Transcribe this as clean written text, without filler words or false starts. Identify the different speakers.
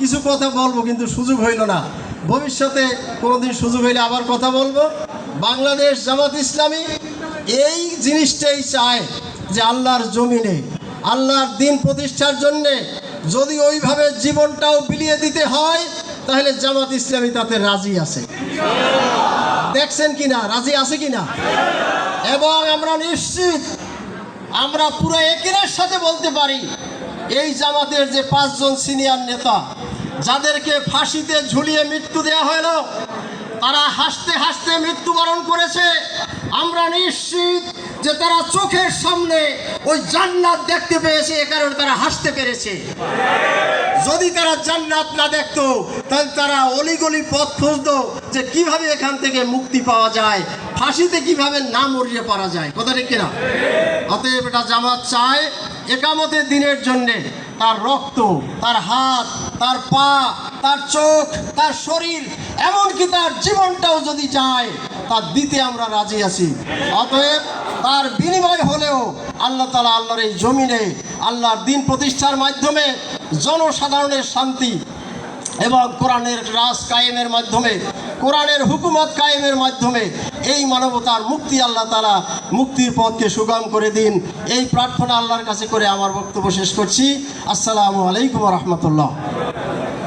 Speaker 1: কিছু কথা বলবো, কিন্তু সুযোগ হইল না। ভবিষ্যতে কোনোদিন সুযোগ হইলে আবার কথা বলবো। বাংলাদেশ জামাত ইসলামী এই জিনিসটাই চায় যে আল্লাহর জমিনে আল্লাহর দিন প্রতিষ্ঠার জন্যে যদি ওইভাবে জীবনটাও বিলিয়ে দিতে হয়, তাহলে জামাত ইসলামী তাতে রাজি আছে। দেখছেন কিনা, রাজি আছে কিনা? এবং আমরা নিশ্চিত, আমরা পুরো একের সাথে বলতে পারি, এই জামাতের যে 5 জন সিনিয়র নেতা যাদেরকে ফাঁসিতে ঝুলিয়ে মৃত্যু দেওয়া হলো, তারা হাসতে হাসতে মৃত্যুবরণ করেছে। আমরা নিশ্চিত যে তারা চোখের সামনে ওই জান্নাত দেখতে পেয়েছে, এ কারণে তারা হাসতে পেরেছে। যদি তারা জান্নাত না দেখতো, তাহলে তারা অলিগলি পথ খুঁজতো যে কিভাবে এখান থেকে মুক্তি পাওয়া যায়, ফাঁসিতে কিভাবে না মরিয়ে পারা যায়। কথা ঠিক কিনা? অতএব এটা জামাত চায় একামতের দিনের জন্যে তার রক্ত, তার হাত, তার পা, তার চোখ, তার শরীর, এমনকি তার জীবনটাও যদি যায়, তার দিতে আমরা রাজি আছি। অতএব তার বিনিময় হলেও আল্লাহ তাআলা আল্লাহর এই জমিনে আল্লাহর দিন প্রতিষ্ঠার মাধ্যমে জনসাধারণের শান্তি এবং কোরআনের রাজ কায়েমের মাধ্যমে, কোরআনের হুকুমত কায়েমের মাধ্যমে এই মানবতার মুক্তি আল্লাহ তাআলা মুক্তির পথকে সুগম করে দিন, এই প্রার্থনা আল্লাহর কাছে করে আমার বক্তব্য শেষ করছি। আসসালামু আলাইকুম ওয়া রাহমাতুল্লাহ।